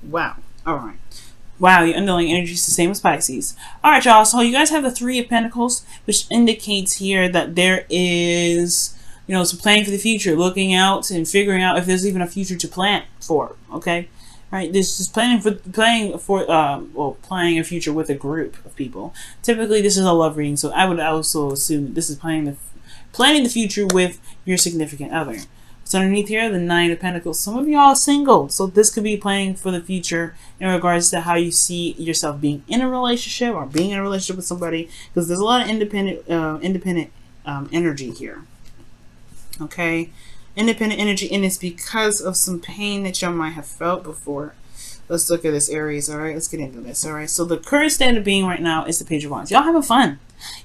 Wow. All right. Wow, your underlying energy is the same as Pisces. All right, y'all. So you guys have the Three of Pentacles, which indicates here that there is, some planning for the future, looking out and figuring out if there's even a future to plan for. Okay, right? This is planning a future with a group of people. Typically, this is a love reading, so I would also assume this is planning the future with your significant other. So underneath here, the Nine of Pentacles. Some of y'all are single, so this could be planning for the future in regards to how you see yourself being in a relationship or being in a relationship with somebody, because there's a lot of independent energy here. Okay, independent energy, and it's because of some pain that y'all might have felt before. Let's look at this, Aries. All right, let's get into this. All right, so the current state of being right now is the Page of Wands. Y'all having fun.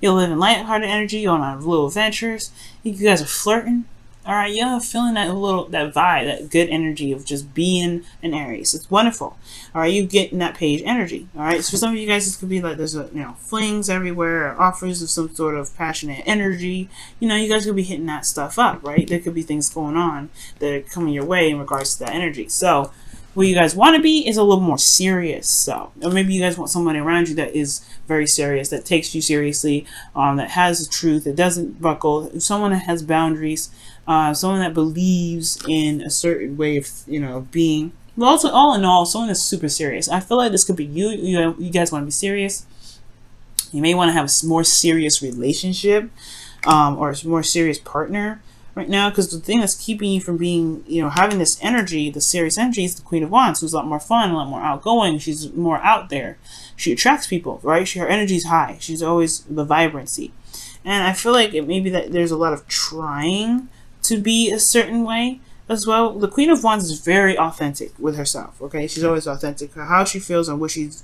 You're living lighthearted energy. You're on little adventures. You guys are flirting. All right, you're feeling that vibe, that good energy of just being an Aries. It's wonderful. All right, you getting that page energy. All right, so for some of you guys, this could be like there's flings everywhere, or offers of some sort of passionate energy. You guys could be hitting that stuff up, right? There could be things going on that are coming your way in regards to that energy. So what you guys want to be is a little more serious. So, or maybe you guys want somebody around you that is very serious, that takes you seriously, that has the truth, that doesn't buckle, someone that has boundaries, someone that believes in a certain way of being. Well, also, all in all, someone that's super serious. I feel like this could be you. You guys want to be serious. You may want to have a more serious relationship, or a more serious partner right now, because the thing that's keeping you from being, having this energy, the serious energy, is the Queen of Wands, who's a lot more fun, a lot more outgoing. She's more out there. She attracts people, right? Her energy is high. She's always the vibrancy. And I feel like it may be that there's a lot of trying to be a certain way as well. The Queen of Wands is very authentic with herself, okay? She's always authentic. How she feels and what she's,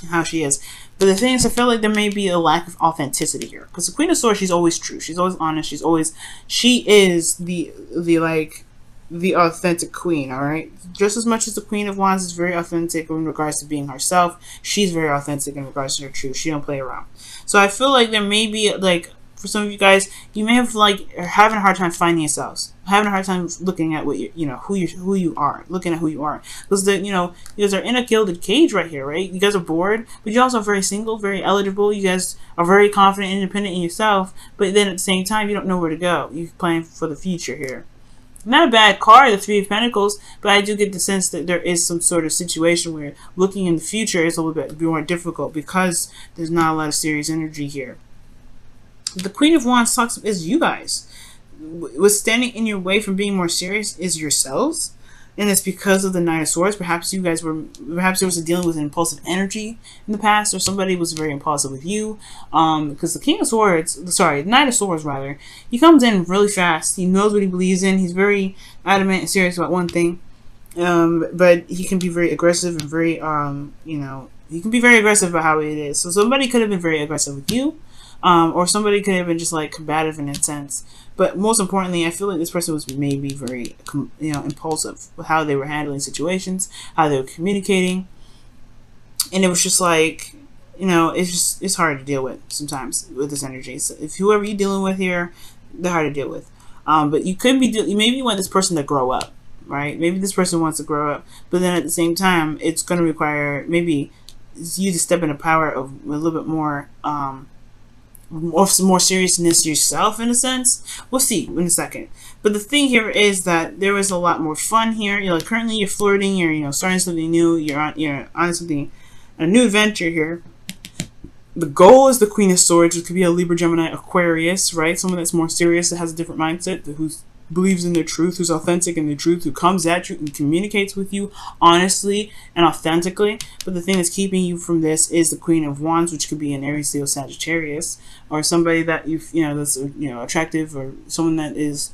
how she is. But the thing is, I feel like there may be a lack of authenticity here, because the Queen of Swords, she's always true, she's always honest, she is the authentic queen. All right, just as much as the Queen of Wands is very authentic in regards to being herself, she's very authentic in regards to her truth. She don't play around. So I feel like there may be, like, for some of you guys, you may have having a hard time finding yourselves, having a hard time looking at what who you are, looking at who you are, because you guys are in a gilded cage right here, right? You guys are bored, but you're also very single, very eligible. You guys are very confident, independent in yourself, but then at the same time, you don't know where to go. You're planning for the future here. Not a bad card, the Three of Pentacles, but I do get the sense that there is some sort of situation where looking in the future is a little bit more difficult because there's not a lot of serious energy here. The Queen of Wands is you guys. What's standing in your way from being more serious is yourselves, and it's because of the Knight of Swords. Perhaps there was dealing with impulsive energy in the past, or somebody was very impulsive with you. Because the Knight of Swords rather, he comes in really fast. He knows what he believes in. He's very adamant and serious about one thing, but he can be very aggressive and very he can be very aggressive about how it is. So somebody could have been very aggressive with you. Or somebody could have been just like combative in a sense. But most importantly, I feel like this person was maybe very, impulsive with how they were handling situations, how they were communicating. And it was just like, it's hard to deal with sometimes with this energy. So if whoever you're dealing with here, they're hard to deal with. But you could be, maybe you want this person to grow up, right? Maybe this person wants to grow up. But then at the same time, it's going to require maybe you to step into power of a little bit more, more seriousness yourself, in a sense. We'll see in a second. But the thing here is that there is a lot more fun here. Currently you're flirting, you're starting something new, you're on something, a new adventure here. The goal is the Queen of Swords, which could be a Libra, Gemini, Aquarius, right? Someone that's more serious, that has a different mindset, who believes in their truth, who's authentic in their truth, who comes at you and communicates with you honestly and authentically. But the thing that's keeping you from this is the Queen of Wands, which could be an Aries, Leo, Sagittarius, or somebody that that's attractive, or someone that is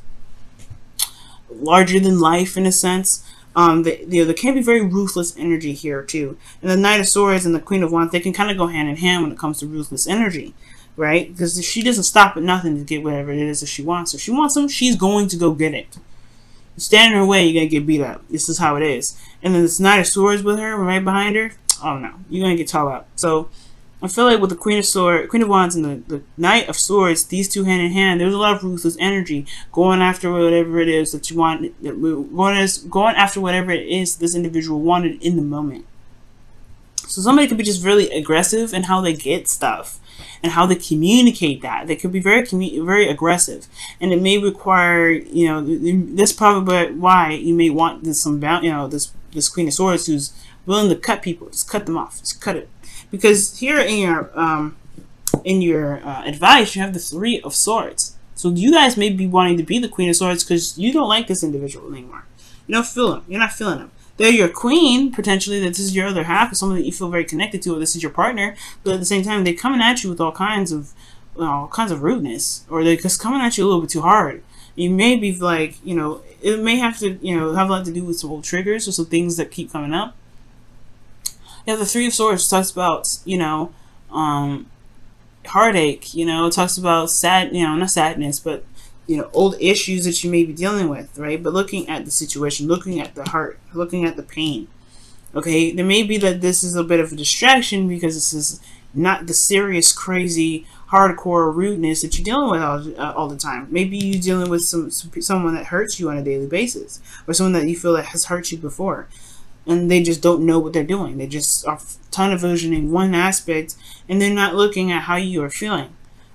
larger than life in a sense. There can be very ruthless energy here too. And the Knight of Swords and the Queen of Wands, they can kind of go hand in hand when it comes to ruthless energy. Right? Because she doesn't stop at nothing to get whatever it is that she wants. If she wants them, she's going to go get it. You stand in her way, you're going to get beat up. This is how it is. And then this Knight of Swords with her, right behind her, oh no, you're going to get tall up. So I feel like with the Queen of Wands and the Knight of Swords, these two hand in hand, there's a lot of ruthless energy going after whatever it is that you want, going after whatever it is this individual wanted in the moment. So somebody could be just really aggressive in how they get stuff and how they communicate that. They could be very aggressive, and it may require, you know, that's probably why you may want this this Queen of Swords who's willing to cut people, just cut them off, just cut it. Because here in your advice, you have the Three of Swords. So you guys may be wanting to be the Queen of Swords because you don't like this individual anymore. You don't feel them. You're not feeling them. They're your queen, potentially, that this is your other half, or someone that you feel very connected to, or this is your partner. But at the same time, they're coming at you with all kinds of rudeness, or they're just coming at you a little bit too hard. You may be like, you know, it may have to, you know, have a lot to do with some old triggers or some things that keep coming up. You have the Three of Swords, talks about, you know, heartache, you know, it talks about not sadness, but, you know, old issues that you may be dealing with, right? But looking at the situation, looking at the heart, looking at the pain, okay? There may be that this is a bit of a distraction because this is not the serious, crazy, hardcore rudeness that you're dealing with all the time. Maybe you're dealing with someone that hurts you on a daily basis, or someone that you feel that has hurt you before, and they just don't know what they're doing. They just are tunnel visioning one aspect, and they're not looking at how you are feeling,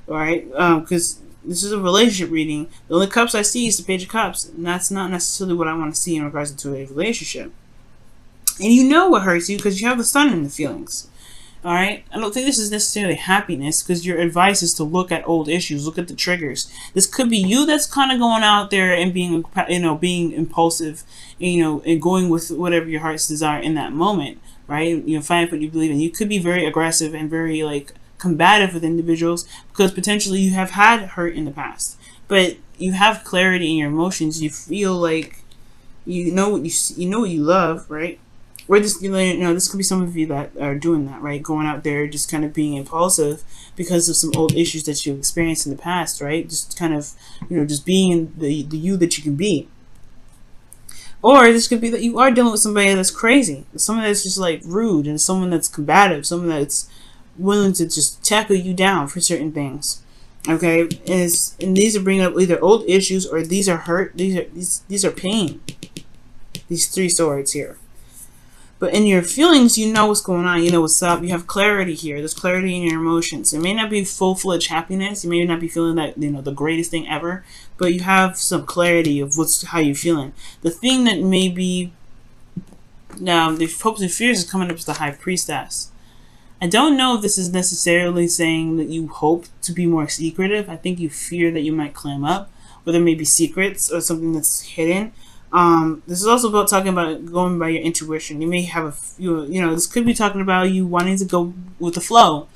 all right? Because this is a relationship reading. The only cups I see is the Page of Cups, and that's not necessarily what I want to see in regards to a relationship. And you know what hurts you because you have the Sun in the feelings. All right, I don't think this is necessarily happiness, because your advice is to look at old issues, look at the triggers. This could be you that's kind of going out there and being, you know, being impulsive, you know, and going with whatever your heart's desire in that moment, right? You know, find what you believe in. You could be very aggressive and very like combative with individuals because potentially you have had hurt in the past, but you have clarity in your emotions. You feel like you know what you love, right? Or this, you know, this could be some of you that are doing that, right? Going out there, just kind of being impulsive because of some old issues that you've experienced in the past, right? Just kind of, you know, just being the you that you can be. Or this could be that you are dealing with somebody that's crazy, someone that's just like rude, and someone that's combative, someone that's willing to just tackle you down for certain things. Okay, and these are bringing up either old issues or these are hurt. These are pain. These three swords here. But in your feelings, you know what's going on. You know what's up. You have clarity here. There's clarity in your emotions. It may not be full-fledged happiness. You may not be feeling that, you know, the greatest thing ever. But you have some clarity of how you're feeling. The thing that may be now the hopes and fears is coming up as the High Priestess. I don't know if this is necessarily saying that you hope to be more secretive. I think you fear that you might clam up, or there may be secrets or something that's hidden. This is also about talking about going by your intuition. You may have you know, this could be talking about you wanting to go with the flow.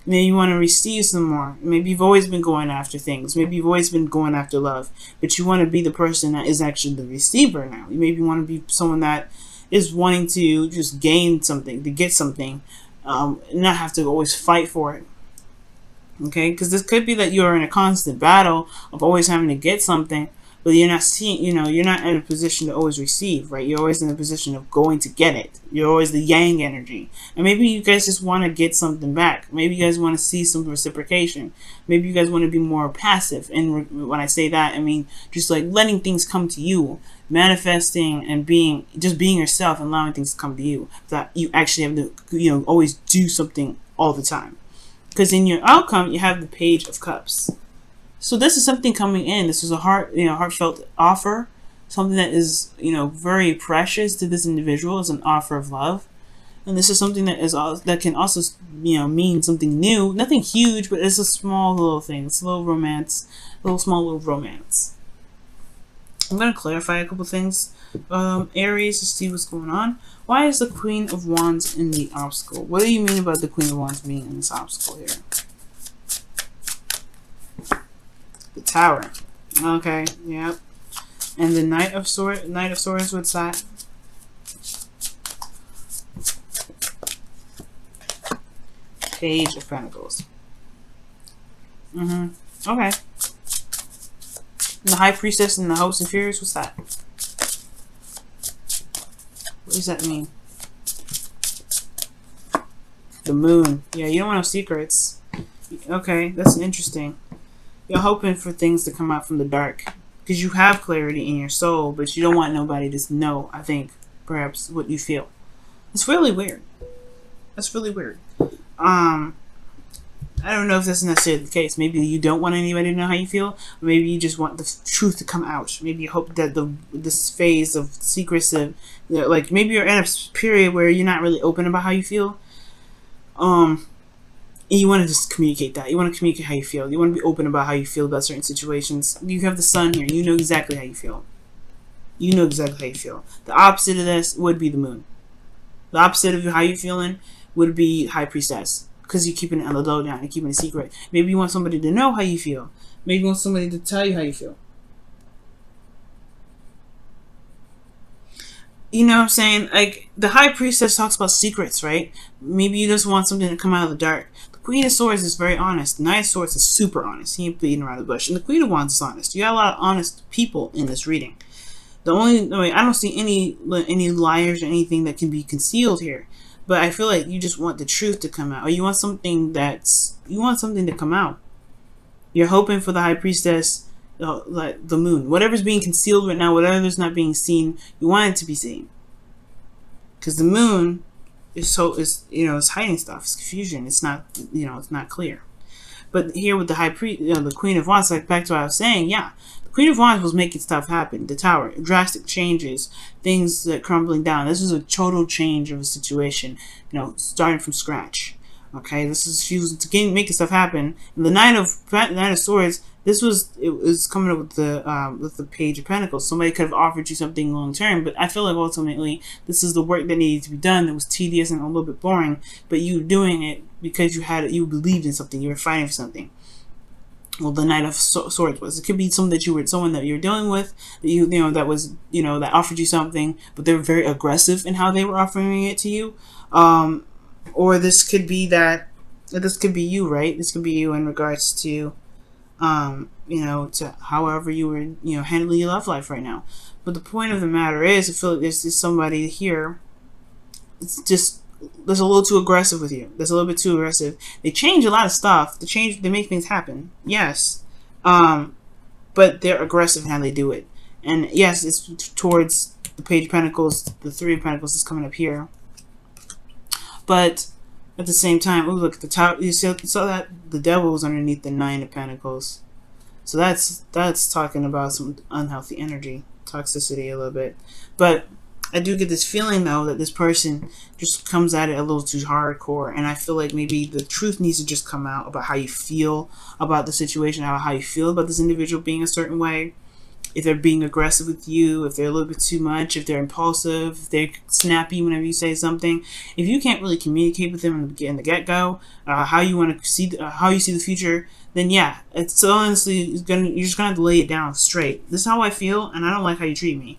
Maybe you want to receive some more. Maybe you've always been going after things. Maybe you've always been going after love, but you want to be the person that is actually the receiver now. You maybe want to be someone that is wanting to just gain something, to get something, and not have to always fight for it. Okay, because this could be that you're in a constant battle of always having to get something, but you're not seeing, you know, you're not in a position to always receive, right? You're always in a position of going to get it. You're always the yang energy. And maybe you guys just want to get something back. Maybe you guys want to see some reciprocation. Maybe you guys want to be more passive. And when I say that, I mean just like letting things come to you, manifesting and being yourself and allowing things to come to you. That you actually have to, you know, always do something all the time. Because in your outcome, you have the Page of Cups. So this is something coming in. This is a heartfelt offer, something that is, you know, very precious to this individual. Is an offer of love, and this is something that can also, you know, mean something new. Nothing huge, but it's a small little thing. It's a little romance, small little romance. I'm gonna clarify a couple things. Aries, to see what's going on. Why is the Queen of Wands in the obstacle? What do you mean about the Queen of Wands being in this obstacle here? The Tower. Okay, yep. And the Knight of Swords, what's that? Page of Pentacles. Okay. And the High Priestess and the Hopes and Fears, what's that? What does that mean? The moon. Yeah, you don't want no secrets. Okay, that's interesting. You're hoping for things to come out from the dark. Because you have clarity in your soul, but you don't want nobody to know, I think, perhaps, what you feel. It's really weird. That's really weird. I don't know if that's necessarily the case. Maybe you don't want anybody to know how you feel. Or maybe you just want the truth to come out. Maybe you hope that this phase of secrecy, like maybe you're in a period where you're not really open about how you feel. And you want to just communicate that. You want to communicate how you feel. You want to be open about how you feel about certain situations. You have the sun here. You know exactly how you feel. You know exactly how you feel. The opposite of this would be the moon. The opposite of how you feeling would be High Priestess. Because you're keeping it on the low down. You're keeping it secret. Maybe you want somebody to know how you feel. Maybe you want somebody to tell you how you feel. You know what I'm saying? Like, the High Priestess talks about secrets, right? Maybe you just want something to come out of the dark. The Queen of Swords is very honest. The Knight of Swords is super honest. He ain't beating around the bush. And the Queen of Wands is honest. You got a lot of honest people in this reading. I don't see any liars or anything that can be concealed here. But I feel like you just want the truth to come out. Or you want something to come out. You're hoping for the High Priestess, like the moon. Whatever's being concealed right now, whatever's not being seen, you want it to be seen. Because the moon it's hiding stuff. It's confusion. It's not, it's not clear. But here with the the Queen of Wands, like back to what I was saying, yeah. Queen of Wands was making stuff happen. The Tower, drastic changes, things that crumbling down. This is a total change of a situation, starting from scratch. Okay, she was making stuff happen. And the Knight of Swords, it was coming up with the Page of Pentacles. Somebody could have offered you something long term, but I feel like ultimately this is the work that needed to be done. That was tedious and a little bit boring, but you were doing it because you believed in something. You were fighting for something. Well, the Knight of Swords was. It could be someone that you were dealing with, that offered you something, but they were very aggressive in how they were offering it to you. Or this could be you, right? This could be you in regards to, to however you were, handling your love life right now. But the point of the matter is, I feel like there's somebody here. It's just. That's a little too aggressive with you. That's a little bit too aggressive. They change a lot of stuff. They make things happen. Yes. But they're aggressive in how they do it. And yes, it's towards the Page of Pentacles, the Three of Pentacles is coming up here. But at the same time, look at the top. You saw that the Devil was underneath the Nine of Pentacles. So that's talking about some unhealthy energy, toxicity a little bit. But I do get this feeling, though, that this person just comes at it a little too hardcore. And I feel like maybe the truth needs to just come out about how you feel about the situation, how you feel about this individual being a certain way. If they're being aggressive with you, if they're a little bit too much, if they're impulsive, if they're snappy whenever you say something. If you can't really communicate with them in the get-go, how you see the future, then yeah, it's honestly, you're just going to have to lay it down straight. This is how I feel, and I don't like how you treat me.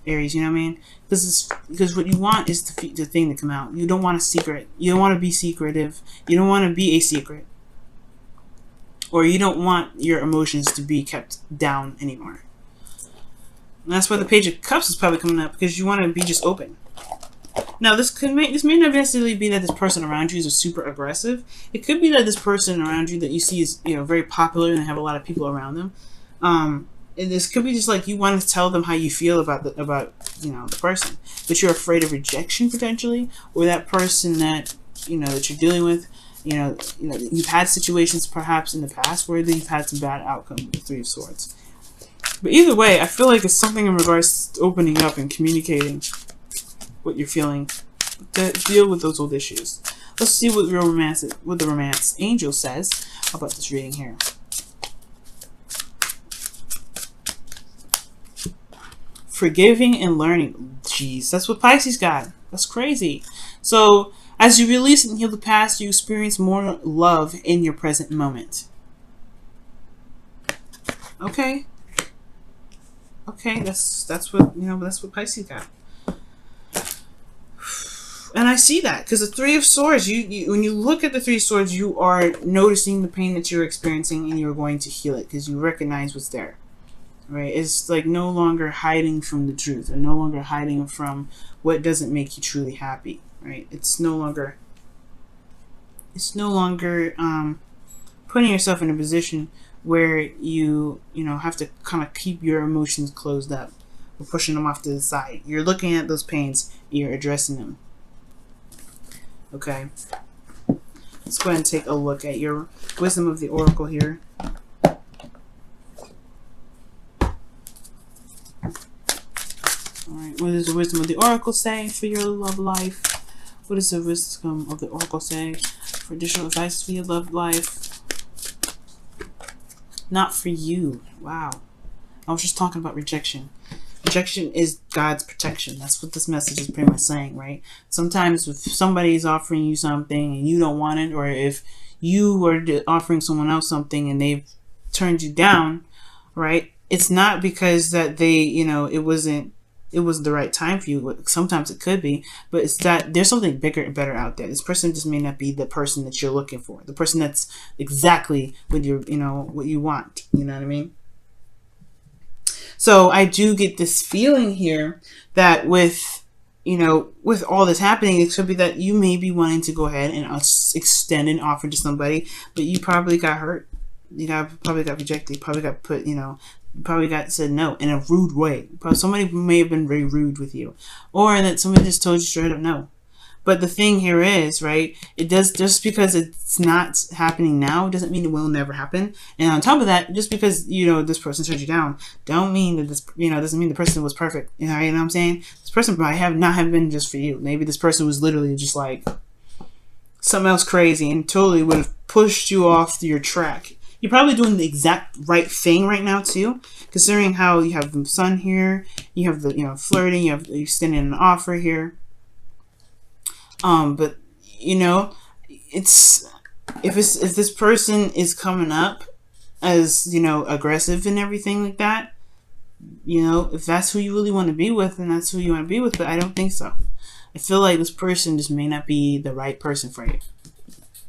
Aries, you know what I mean? Because what you want is the thing to come out. You don't want a secret. You don't want to be secretive. You don't want to be a secret. Or you don't want your emotions to be kept down anymore. And that's why the Page of Cups is probably coming up, because you want to be just open. Now, this may not necessarily be that this person around you is super aggressive. It could be that this person around you that you see is very popular and have a lot of people around them. And this could be just like you want to tell them how you feel about the person, but you're afraid of rejection potentially, or that person that that you're dealing with. You've had situations perhaps in the past where you've had some bad outcomes with the Three of Swords. But either way, I feel like it's something in regards to opening up and communicating what you're feeling to deal with those old issues. Let's see what the romance angel says about this reading here. Forgiving and learning. Jeez, that's what Pisces got. That's crazy. So, as you release and heal the past, you experience more love in your present moment. Okay. Okay, that's what Pisces got. And I see that because the Three of Swords, when you look at the Three of Swords, you are noticing the pain that you're experiencing, and you're going to heal it because you recognize what's there. Right? It's like no longer hiding from the truth, or no longer hiding from what doesn't make you truly happy. Right? It's no longer it's no longer putting yourself in a position where you know have to kind of keep your emotions closed up or pushing them off to the side. You're looking at those pains, you're addressing them. Okay, let's go ahead and take a look at your wisdom of the oracle here. Alright, what does the wisdom of the oracle say for your love life? What does the wisdom of the oracle say for additional advice for your love life? Not for you. Wow. I was just talking about rejection. Rejection is God's protection. That's what this message is pretty much saying, right? Sometimes if somebody is offering you something and you don't want it, or if you were offering someone else something and they've turned you down, right? It's not because that they, you know, it wasn't the right time for you. Sometimes it could be, but it's that there's something bigger and better out there. This person just may not be the person that you're looking for, the person that's exactly what you're, you know, what you want. You know what I mean? So I do get this feeling here that with, you know, with all this happening, it could be that you may be wanting to go ahead and extend an offer to somebody, but you probably got hurt. You probably got rejected. Probably got put, you know, probably got said no in a rude way. Probably somebody may have been very rude with you, or that somebody just told you straight up no. But the thing here is, right, it does, just because it's not happening now doesn't mean it will never happen. And on top of that, just because, you know, this person turned you down, don't mean that this, you know, doesn't mean the person was perfect. You know what I'm saying? This person might not have been just for you. Maybe this person was literally just like something else crazy and totally would have pushed you off your track. You're probably doing the exact right thing right now too, considering how you have the sun here, you have the, you know, flirting, you have extending an offer here. But you know, it's if this person is coming up as, you know, aggressive and everything like that, you know, if that's who you really want to be with, then that's who you want to be with. But I don't think so. I feel like this person just may not be the right person for you.